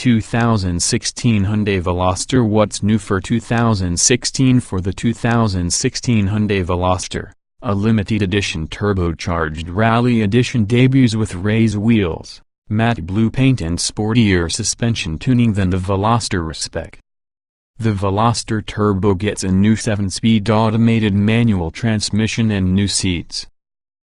2016 Hyundai Veloster. What's new for 2016? For the 2016 Hyundai Veloster, a limited edition turbocharged rally edition debuts with raised wheels, matte blue paint and sportier suspension tuning than the Veloster Respec. The Veloster Turbo gets a new 7-speed automated manual transmission and new seats.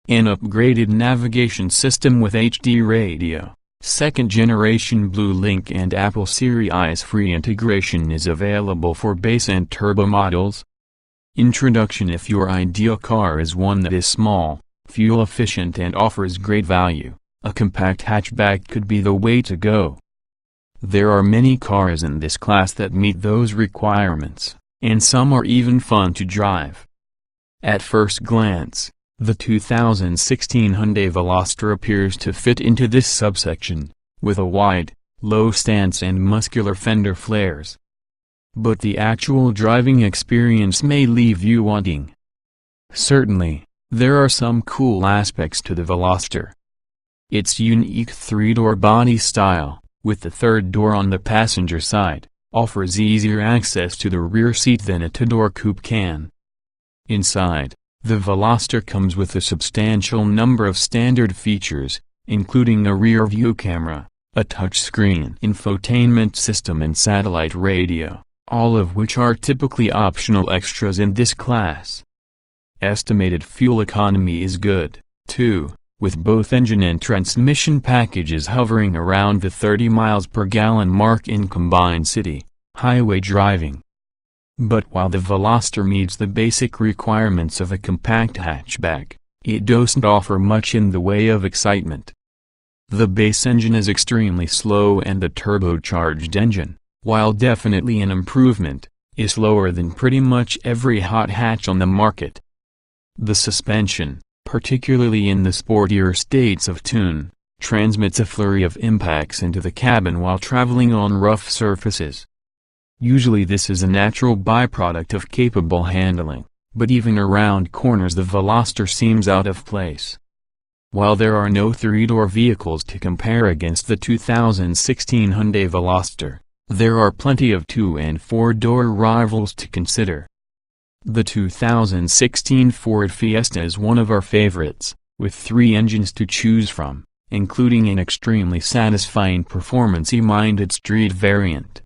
An upgraded navigation system with HD radio, second-generation Blue Link and Apple Series free integration is available for base and turbo models. Introduction: if your ideal car is one that is small, fuel-efficient and offers great value, a compact hatchback could be the way to go. There are many cars in this class that meet those requirements, and some are even fun to drive. At first glance, the 2016 Hyundai Veloster appears to fit into this subsection, with a wide, low stance and muscular fender flares. But the actual driving experience may leave you wanting. Certainly, there are some cool aspects to the Veloster. Its unique three-door body style, with the third door on the passenger side, offers easier access to the rear seat than a two-door coupe can. Inside, the Veloster comes with a substantial number of standard features, including a rear-view camera, a touchscreen infotainment system and satellite radio, all of which are typically optional extras in this class. Estimated fuel economy is good, too, with both engine and transmission packages hovering around the 30 miles per gallon mark in combined city, highway driving. But while the Veloster meets the basic requirements of a compact hatchback, it doesn't offer much in the way of excitement. The base engine is extremely slow and the turbocharged engine, while definitely an improvement, is slower than pretty much every hot hatch on the market. The suspension, particularly in the sportier states of tune, transmits a flurry of impacts into the cabin while traveling on rough surfaces. Usually this is a natural byproduct of capable handling, but even around corners the Veloster seems out of place. While there are no three-door vehicles to compare against the 2016 Hyundai Veloster, there are plenty of two- and four-door rivals to consider. The 2016 Ford Fiesta is one of our favorites, with 3 engines to choose from, including an extremely satisfying performance-minded street variant.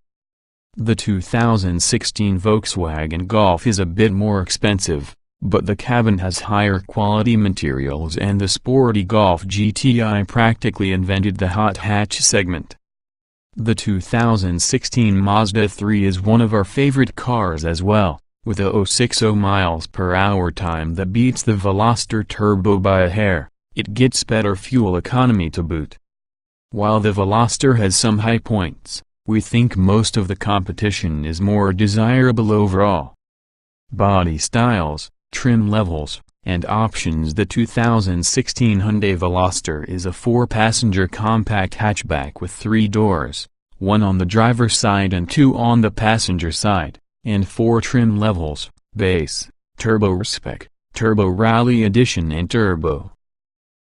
The 2016 Volkswagen Golf is a bit more expensive, but the cabin has higher quality materials and the sporty Golf GTI practically invented the hot hatch segment. The 2016 Mazda 3 is one of our favorite cars as well, with a 060 miles per hour time that beats the Veloster Turbo by a hair. It gets better fuel economy to boot. While the Veloster has some high points, we think most of the competition is more desirable overall. Body styles, trim levels, and options: the 2016 Hyundai Veloster is a 4-passenger compact hatchback with 3 doors, 1 on the driver's side and 2 on the passenger side, and 4 trim levels: base, turbo Respec, turbo rally edition and turbo.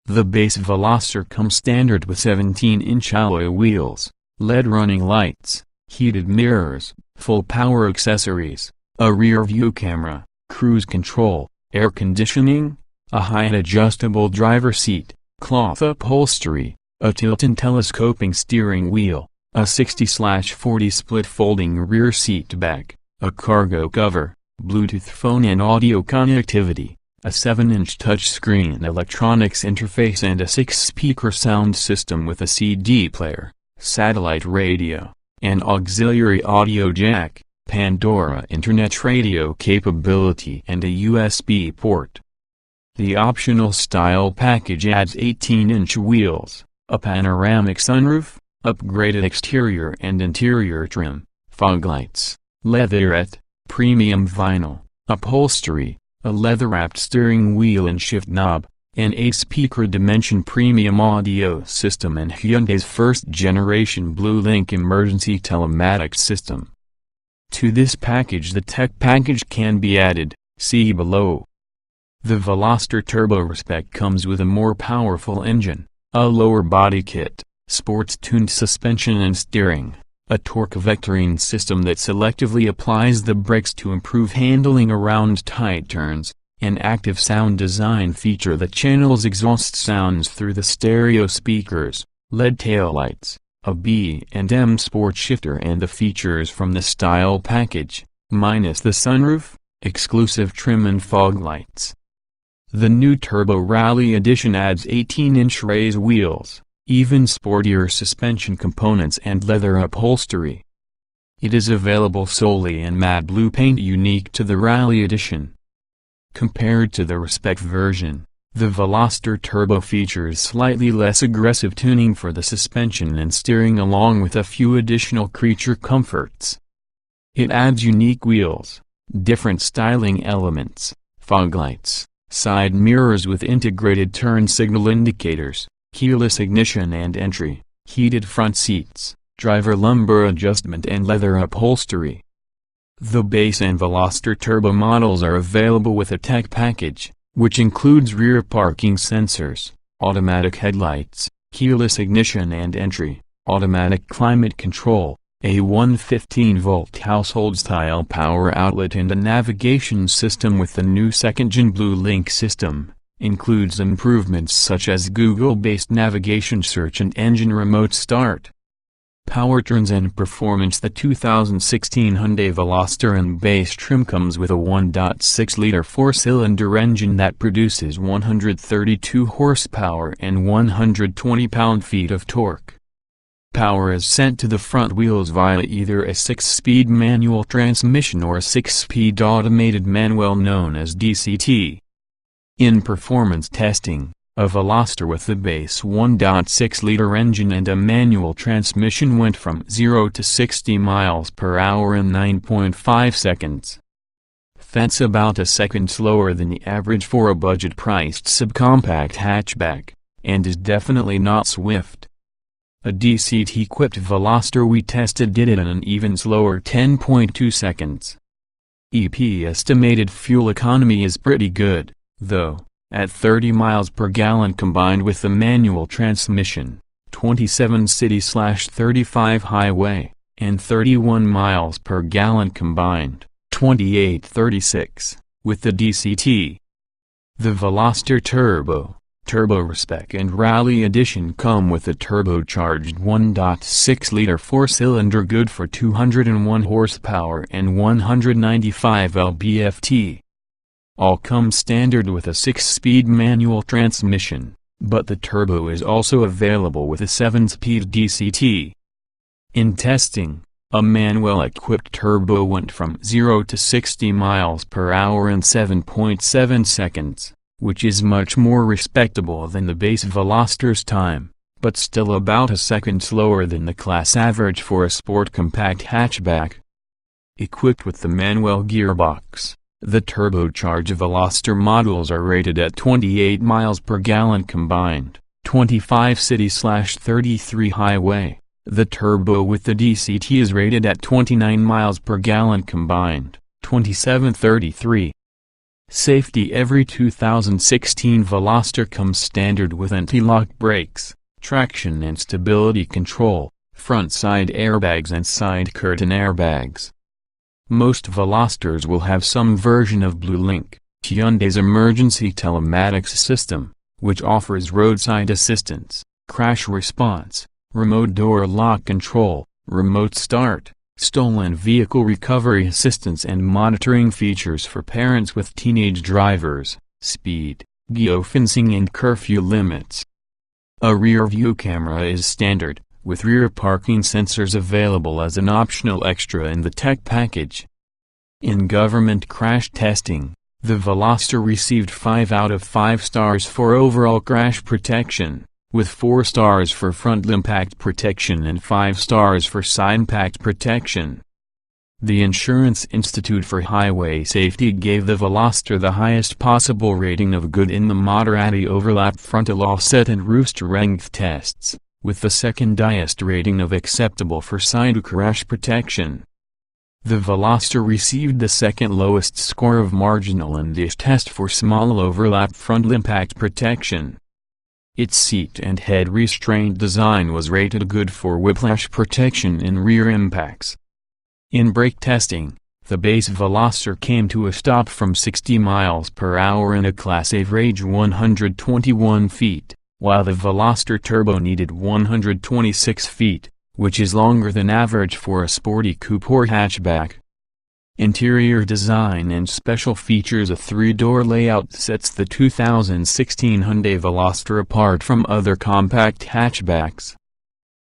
The base Veloster comes standard with 17-inch alloy wheels, LED running lights, heated mirrors, full power accessories, a rear-view camera, cruise control, air conditioning, a height adjustable driver seat, cloth upholstery, a tilt and telescoping steering wheel, a 60/40 split folding rear seat back, a cargo cover, Bluetooth phone and audio connectivity, a 7-inch touchscreen electronics interface and a 6-speaker sound system with a CD player, satellite radio, an auxiliary audio jack, Pandora internet radio capability and a USB port. The optional style package adds 18-inch wheels, a panoramic sunroof, upgraded exterior and interior trim, fog lights, leatherette, premium vinyl, upholstery, a leather-wrapped steering wheel and shift knob, an 8-speaker Dimension premium audio system and Hyundai's first-generation Blue Link emergency telematics system. To this package the tech package can be added, see below. The Veloster Turbo Respec comes with a more powerful engine, a lower body kit, sports-tuned suspension and steering, a torque vectoring system that selectively applies the brakes to improve handling around tight turns, an active sound design feature that channels exhaust sounds through the stereo speakers, LED taillights, a B&M sport shifter, and the features from the style package, minus the sunroof, exclusive trim and fog lights. The new Turbo Rally Edition adds 18-inch race wheels, even sportier suspension components and leather upholstery. It is available solely in matte blue paint unique to the Rally Edition. Compared to the Respect version, the Veloster Turbo features slightly less aggressive tuning for the suspension and steering along with a few additional creature comforts. It adds unique wheels, different styling elements, fog lights, side mirrors with integrated turn signal indicators, keyless ignition and entry, heated front seats, driver lumbar adjustment and leather upholstery. The base and Veloster Turbo models are available with a tech package, which includes rear parking sensors, automatic headlights, keyless ignition and entry, automatic climate control, a 115-volt household-style power outlet, and a navigation system with the new second-gen Blue Link system. Includes improvements such as Google-based navigation search and engine remote start. Powertrains and performance. The 2016 Hyundai Veloster in base trim comes with a 1.6-liter four-cylinder engine that produces 132 horsepower and 120 pound-feet of torque. Power is sent to the front wheels via either a 6-speed manual transmission or a 6-speed automated manual known as DCT. In performance testing, a Veloster with the base 1.6-liter engine and a manual transmission went from 0 to 60 miles per hour in 9.5 seconds. That's about a second slower than the average for a budget-priced subcompact hatchback, and is definitely not swift. A DCT-equipped Veloster we tested did it in an even slower 10.2 seconds. EP estimated fuel economy is pretty good, though, at 30 miles per gallon combined with the manual transmission, 27 city/35 highway, and 31 miles per gallon combined, 28-36, with the DCT. The Veloster Turbo, Turbo Respect and Rally Edition come with a turbocharged 1.6-liter four-cylinder good for 201 horsepower and 195 lb-ft. All come standard with a 6-speed manual transmission, but the Turbo is also available with a 7-speed DCT. In testing, a manual-equipped Turbo went from 0 to 60 miles per hour in 7.7 seconds, which is much more respectable than the base Veloster's time, but still about a second slower than the class average for a sport compact hatchback. Equipped with the manual gearbox, the turbocharged Veloster models are rated at 28 miles per gallon combined, 25 city/33 highway. The Turbo with the DCT is rated at 29 miles per gallon combined, 27-33. Safety. Every 2016 Veloster comes standard with anti-lock brakes, traction and stability control, front side airbags and side curtain airbags. Most Velosters will have some version of Blue Link, Hyundai's emergency telematics system, which offers roadside assistance, crash response, remote door lock control, remote start, stolen vehicle recovery assistance and monitoring features for parents with teenage drivers, speed, geofencing and curfew limits. A rear view camera is standard, with rear parking sensors available as an optional extra in the tech package. In government crash testing, the Veloster received 5 out of 5 stars for overall crash protection, with 4 stars for front impact protection and 5 stars for side impact protection. The Insurance Institute for Highway Safety gave the Veloster the highest possible rating of good in the Maserati overlap frontal offset and roof strength tests, with the second highest rating of acceptable for side crash protection. The Veloster received the second lowest score of marginal in this test for small overlap front impact protection. Its seat and head restraint design was rated good for whiplash protection in rear impacts. In brake testing, the base Veloster came to a stop from 60 miles per hour in a Class average 121 feet, while the Veloster Turbo needed 126 feet, which is longer than average for a sporty coupe or hatchback. Interior design and special features. A 3-door layout sets the 2016 Hyundai Veloster apart from other compact hatchbacks.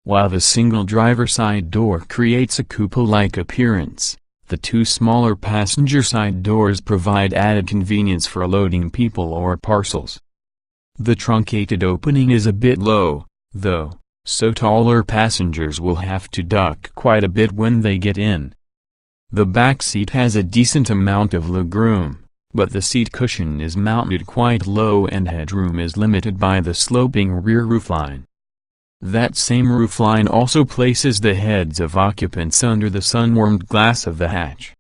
While the single driver side door creates a coupe-like appearance, the two smaller passenger side doors provide added convenience for loading people or parcels. The truncated opening is a bit low, though, so taller passengers will have to duck quite a bit when they get in. The back seat has a decent amount of legroom, but the seat cushion is mounted quite low and headroom is limited by the sloping rear roofline. That same roofline also places the heads of occupants under the sun-warmed glass of the hatch.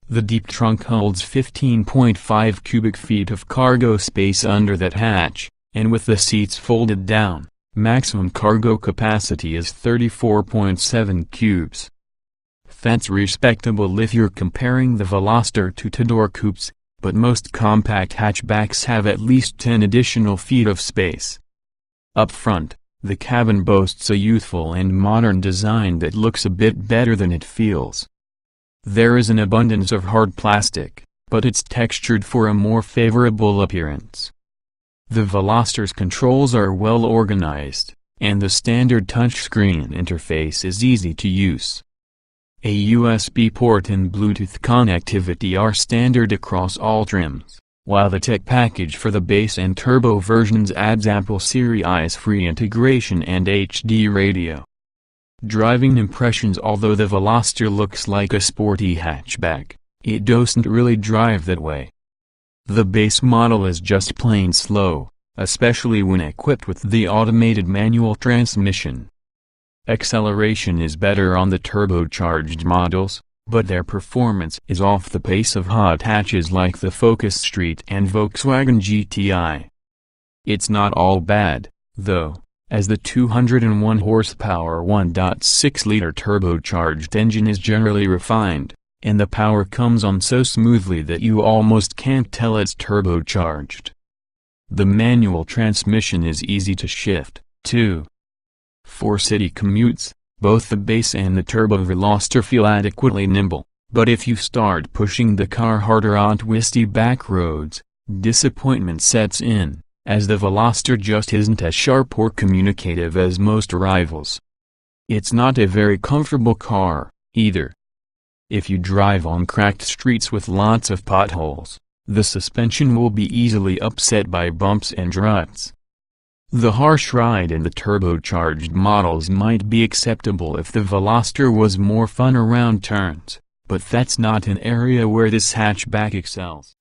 The deep trunk holds 15.5 cubic feet of cargo space under that hatch, and with the seats folded down, maximum cargo capacity is 34.7 cubes. That's respectable if you're comparing the Veloster to two-door coupes, but most compact hatchbacks have at least 10 additional feet of space. Up front, the cabin boasts a youthful and modern design that looks a bit better than it feels. There is an abundance of hard plastic, but it's textured for a more favorable appearance. The Veloster's controls are well organized, and the standard touchscreen interface is easy to use. A USB port and Bluetooth connectivity are standard across all trims, while the tech package for the base and turbo versions adds Apple Series free integration and HD radio. Driving impressions. Although the Veloster looks like a sporty hatchback, it doesn't really drive that way. The base model is just plain slow, especially when equipped with the automated manual transmission. Acceleration is better on the turbocharged models, but their performance is off the pace of hot hatches like the Focus Street and Volkswagen GTI. It's not all bad, though, as the 201 horsepower 1.6-liter turbocharged engine is generally refined, and the power comes on so smoothly that you almost can't tell it's turbocharged. The manual transmission is easy to shift, too. For city commutes, both the base and the Turbo Veloster feel adequately nimble, but if you start pushing the car harder on twisty back roads, disappointment sets in, as the Veloster just isn't as sharp or communicative as most rivals. It's not a very comfortable car, either. If you drive on cracked streets with lots of potholes, the suspension will be easily upset by bumps and ruts. The harsh ride in the turbocharged models might be acceptable if the Veloster was more fun around turns, but that's not an area where this hatchback excels.